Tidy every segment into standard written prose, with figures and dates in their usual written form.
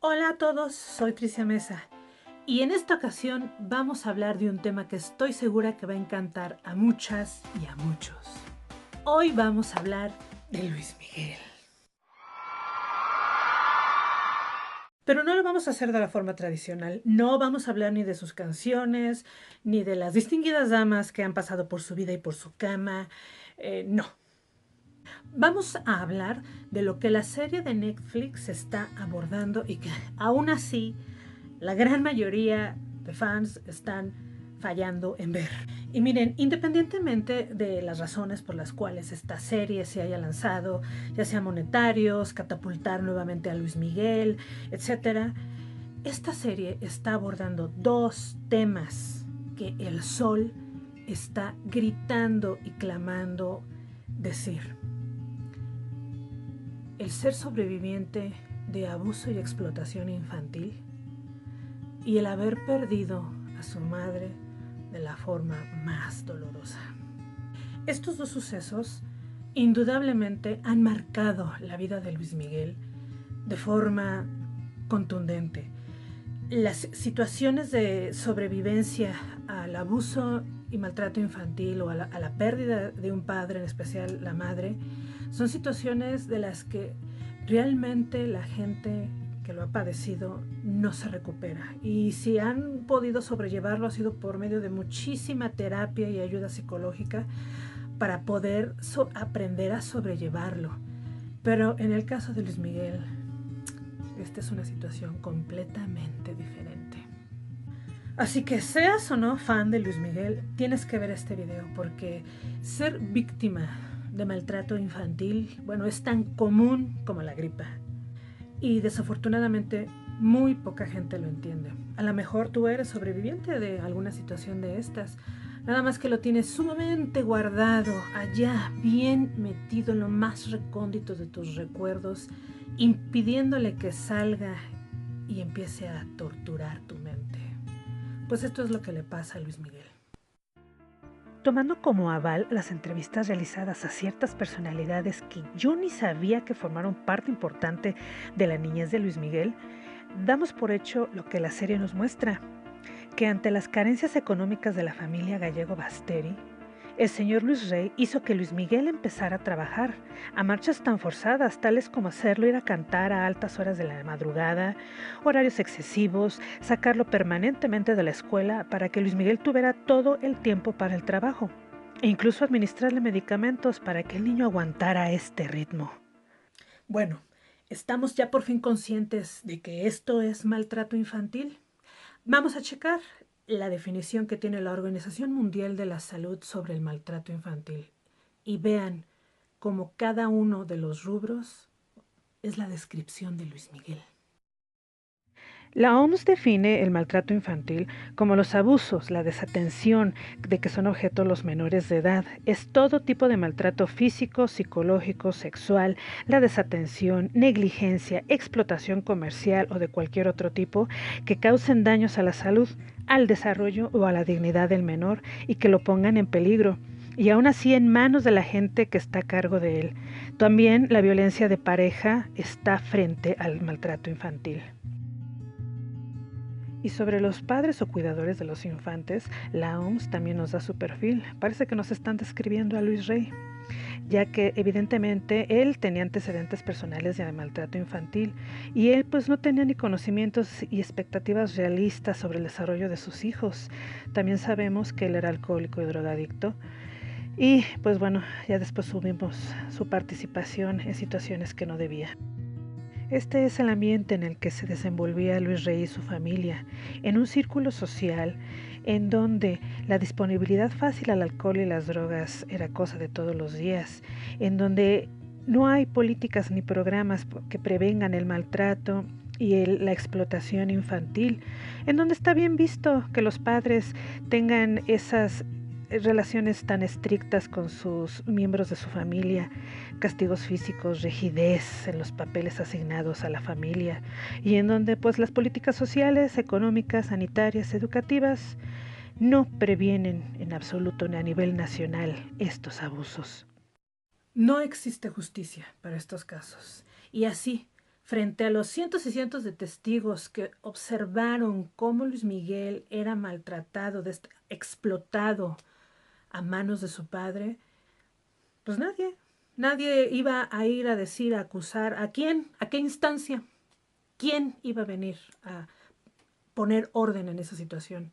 Hola a todos, soy Tricia Mesa y en esta ocasión vamos a hablar de un tema que estoy segura que va a encantar a muchas y a muchos. Hoy vamos a hablar de Luis Miguel. Pero no lo vamos a hacer de la forma tradicional. No vamos a hablar ni de sus canciones, ni de las distinguidas damas que han pasado por su vida y por su cama. No. Vamos a hablar de lo que la serie de Netflix está abordando y que aún así la gran mayoría de fans están fallando en ver. Y miren, independientemente de las razones por las cuales esta serie se haya lanzado, ya sea monetarios, catapultar nuevamente a Luis Miguel, etc., esta serie está abordando dos temas que el sol está gritando y clamando decir. El ser sobreviviente de abuso y explotación infantil y el haber perdido a su madre de la forma más dolorosa. Estos dos sucesos indudablemente han marcado la vida de Luis Miguel de forma contundente. Las situaciones de sobrevivencia al abuso y maltrato infantil o a la pérdida de un padre, en especial la madre, son situaciones de las que realmente la gente que lo ha padecido no se recupera. Y si han podido sobrellevarlo ha sido por medio de muchísima terapia y ayuda psicológica para poder aprender a sobrellevarlo. Pero en el caso de Luis Miguel, esta es una situación completamente diferente. Así que seas o no fan de Luis Miguel, tienes que ver este video porque ser víctima de maltrato infantil, bueno, es tan común como la gripa. Y desafortunadamente muy poca gente lo entiende. A lo mejor tú eres sobreviviente de alguna situación de estas, nada más que lo tienes sumamente guardado, allá, bien metido en lo más recóndito de tus recuerdos, impidiéndole que salga y empiece a torturar tu mente. Pues esto es lo que le pasa a Luis Miguel. Tomando como aval las entrevistas realizadas a ciertas personalidades que yo ni sabía que formaron parte importante de la niñez de Luis Miguel, damos por hecho lo que la serie nos muestra, que ante las carencias económicas de la familia Gallego Basteri, el señor Luis Rey hizo que Luis Miguel empezara a trabajar a marchas tan forzadas, tales como hacerlo ir a cantar a altas horas de la madrugada, horarios excesivos, sacarlo permanentemente de la escuela para que Luis Miguel tuviera todo el tiempo para el trabajo, e incluso administrarle medicamentos para que el niño aguantara este ritmo. Bueno, ¿estamos ya por fin conscientes de que esto es maltrato infantil? Vamos a checar la definición que tiene la Organización Mundial de la Salud sobre el maltrato infantil y vean cómo cada uno de los rubros es la descripción de Luis Miguel. La OMS define el maltrato infantil como los abusos, la desatención de que son objeto los menores de edad. Es todo tipo de maltrato físico, psicológico, sexual, la desatención, negligencia, explotación comercial o de cualquier otro tipo que causen daños a la salud, al desarrollo o a la dignidad del menor y que lo pongan en peligro, y aún así en manos de la gente que está a cargo de él. También la violencia de pareja está frente al maltrato infantil. Y sobre los padres o cuidadores de los infantes, la OMS también nos da su perfil. Parece que nos están describiendo a Luis Rey, ya que evidentemente él tenía antecedentes personales de maltrato infantil y él pues no tenía ni conocimientos y expectativas realistas sobre el desarrollo de sus hijos. También sabemos que él era alcohólico y drogadicto y pues bueno, ya después subimos su participación en situaciones que no debía. Este es el ambiente en el que se desenvolvía Luis Rey y su familia, en un círculo social en donde la disponibilidad fácil al alcohol y las drogas era cosa de todos los días, en donde no hay políticas ni programas que prevengan el maltrato y la explotación infantil, en donde está bien visto que los padres tengan esas relaciones tan estrictas con sus miembros de su familia, castigos físicos, rigidez en los papeles asignados a la familia y en donde pues las políticas sociales, económicas, sanitarias, educativas no previenen en absoluto ni a nivel nacional estos abusos. No existe justicia para estos casos y así frente a los cientos y cientos de testigos que observaron cómo Luis Miguel era maltratado, explotado a manos de su padre, pues nadie iba a ir a decir, a acusar, ¿a quién? ¿A qué instancia? ¿Quién iba a venir a poner orden en esa situación?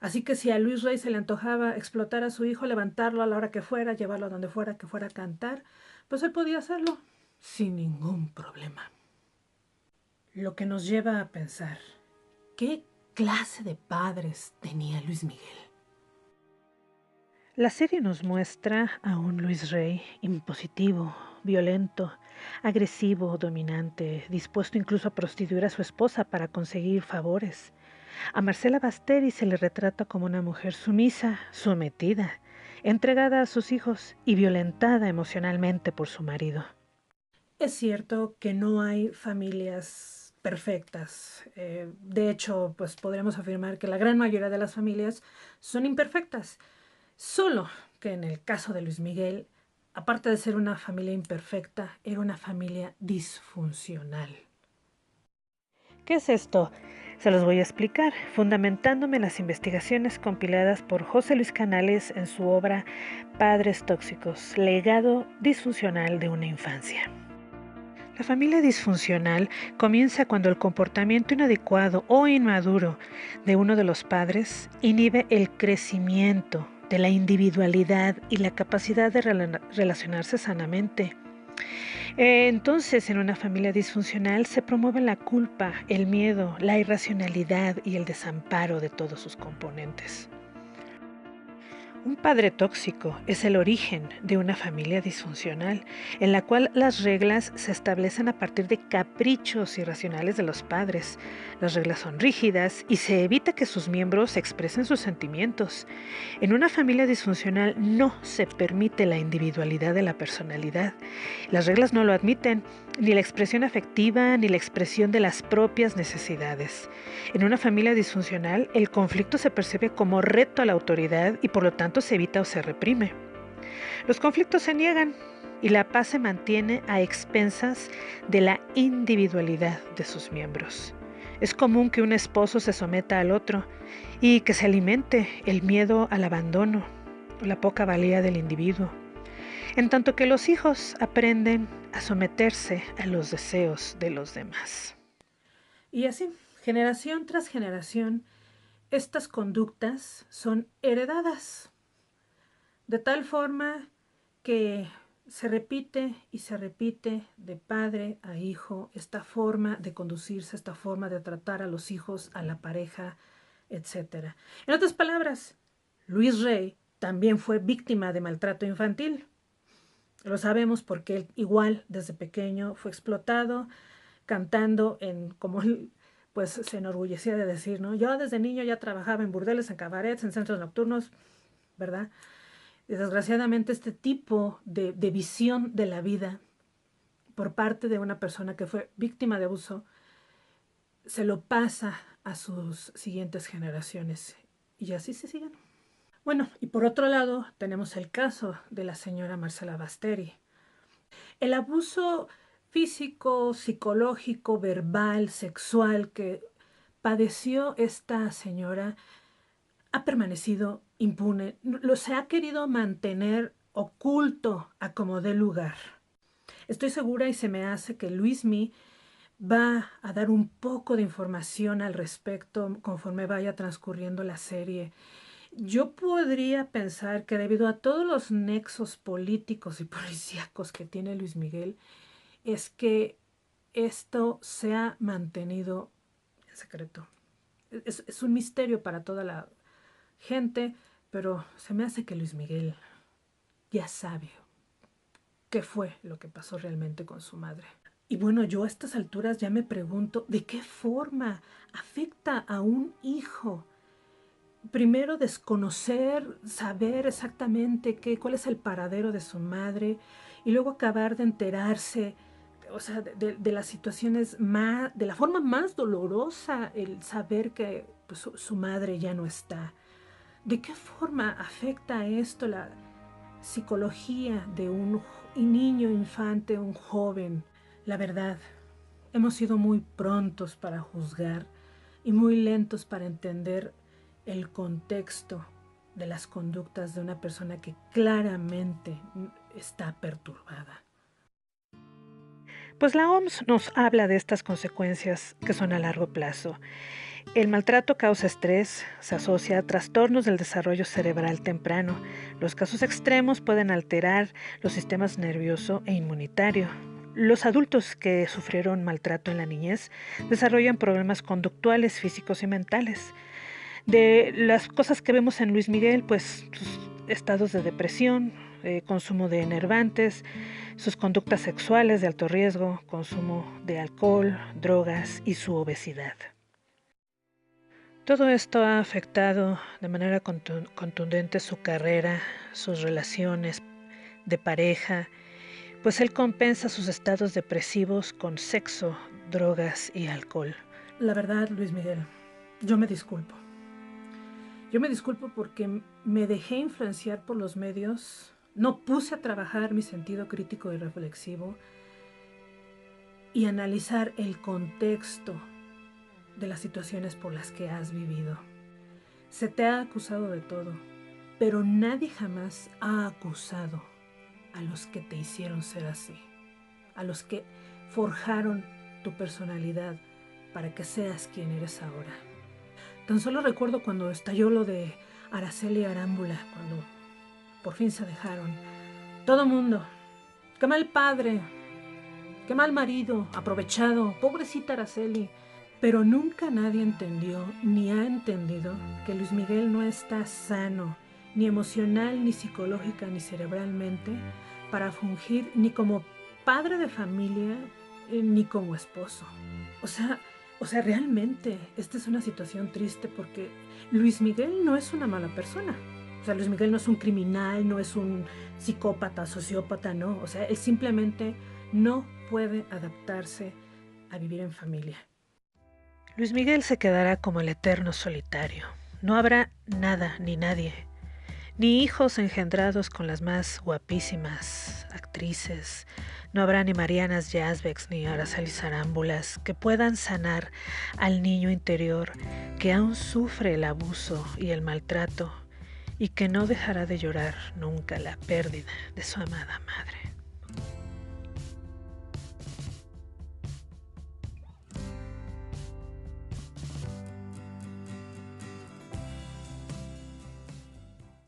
Así que si a Luis Rey se le antojaba explotar a su hijo, levantarlo a la hora que fuera, llevarlo a donde fuera que fuera a cantar, pues él podía hacerlo sin ningún problema. Lo que nos lleva a pensar, ¿qué clase de padres tenía Luis Miguel? La serie nos muestra a un Luis Rey impositivo, violento, agresivo, dominante, dispuesto incluso a prostituir a su esposa para conseguir favores. A Marcela Basteri se le retrata como una mujer sumisa, sometida, entregada a sus hijos y violentada emocionalmente por su marido. Es cierto que no hay familias perfectas. De hecho, pues podremos afirmar que la gran mayoría de las familias son imperfectas. Solo que en el caso de Luis Miguel, aparte de ser una familia imperfecta, era una familia disfuncional. ¿Qué es esto? Se los voy a explicar, fundamentándome en las investigaciones compiladas por José Luis Canales en su obra Padres Tóxicos, legado disfuncional de una infancia. La familia disfuncional comienza cuando el comportamiento inadecuado o inmaduro de uno de los padres inhibe el crecimiento de la individualidad y la capacidad de relacionarse sanamente. Entonces, en una familia disfuncional se promueven la culpa, el miedo, la irracionalidad y el desamparo de todos sus componentes. Un padre tóxico es el origen de una familia disfuncional, en la cual las reglas se establecen a partir de caprichos irracionales de los padres. Las reglas son rígidas y se evita que sus miembros expresen sus sentimientos. En una familia disfuncional no se permite la individualidad de la personalidad. Las reglas no lo admiten, ni la expresión afectiva, ni la expresión de las propias necesidades. En una familia disfuncional, el conflicto se percibe como reto a la autoridad y por lo tanto se evita o se reprime. Los conflictos se niegan y la paz se mantiene a expensas de la individualidad de sus miembros. Es común que un esposo se someta al otro y que se alimente el miedo al abandono o la poca valía del individuo, en tanto que los hijos aprenden a someterse a los deseos de los demás. Y así, generación tras generación, estas conductas son heredadas, de tal forma que se repite y se repite de padre a hijo esta forma de conducirse, esta forma de tratar a los hijos, a la pareja, etc. En otras palabras, Luis Rey también fue víctima de maltrato infantil. Lo sabemos porque él igual desde pequeño fue explotado cantando como él pues se enorgullecía de decir, ¿no? Yo desde niño ya trabajaba en burdeles, en cabarets, en centros nocturnos, ¿verdad? Y desgraciadamente este tipo de visión de la vida por parte de una persona que fue víctima de abuso se lo pasa a sus siguientes generaciones y así se siguen. Bueno, y por otro lado tenemos el caso de la señora Marcela Basteri. El abuso físico, psicológico, verbal, sexual que padeció esta señora ha permanecido impune, se ha querido mantener oculto a como dé lugar. Estoy segura y se me hace que Luismi va a dar un poco de información al respecto conforme vaya transcurriendo la serie. Yo podría pensar que debido a todos los nexos políticos y policíacos que tiene Luis Miguel, es que esto se ha mantenido en secreto. Es un misterio para toda la gente, pero se me hace que Luis Miguel ya sabe qué fue lo que pasó realmente con su madre. Y bueno, yo a estas alturas ya me pregunto de qué forma afecta a un hijo. Primero desconocer, saber exactamente cuál es el paradero de su madre y luego acabar de enterarse, o sea, de las situaciones de la forma más dolorosa, el saber que pues, su madre ya no está. ¿De qué forma afecta esto la psicología de un niño, infante, un joven? La verdad, hemos sido muy prontos para juzgar y muy lentos para entender el contexto de las conductas de una persona que claramente está perturbada. Pues la OMS nos habla de estas consecuencias que son a largo plazo. El maltrato causa estrés, se asocia a trastornos del desarrollo cerebral temprano. Los casos extremos pueden alterar los sistemas nervioso e inmunitario. Los adultos que sufrieron maltrato en la niñez desarrollan problemas conductuales, físicos y mentales. De las cosas que vemos en Luis Miguel, pues sus estados de depresión, consumo de enervantes, sus conductas sexuales de alto riesgo, consumo de alcohol, drogas y su obesidad. Todo esto ha afectado de manera contundente su carrera, sus relaciones de pareja, pues él compensa sus estados depresivos con sexo, drogas y alcohol. La verdad, Luis Miguel, yo me disculpo. Yo me disculpo porque me dejé influenciar por los medios, no puse a trabajar mi sentido crítico y reflexivo y analizar el contexto de las situaciones por las que has vivido. Se te ha acusado de todo, pero nadie jamás ha acusado a los que te hicieron ser así, a los que forjaron tu personalidad para que seas quien eres ahora. Tan solo recuerdo cuando estalló lo de Araceli y Arámbula, cuando por fin se dejaron. Todo mundo, qué mal padre, qué mal marido, aprovechado, pobrecita Araceli. Pero nunca nadie entendió ni ha entendido que Luis Miguel no está sano, ni emocional, ni psicológica, ni cerebralmente, para fungir ni como padre de familia, ni como esposo. O sea, realmente esta es una situación triste porque Luis Miguel no es una mala persona. O sea, Luis Miguel no es un criminal, no es un psicópata, sociópata, no. O sea, él simplemente no puede adaptarse a vivir en familia. Luis Miguel se quedará como el eterno solitario. No habrá nada ni nadie, ni hijos engendrados con las más guapísimas actrices. No habrá ni Marianas Yazbecs ni Aracelis Arámbulas que puedan sanar al niño interior que aún sufre el abuso y el maltrato y que no dejará de llorar nunca la pérdida de su amada madre.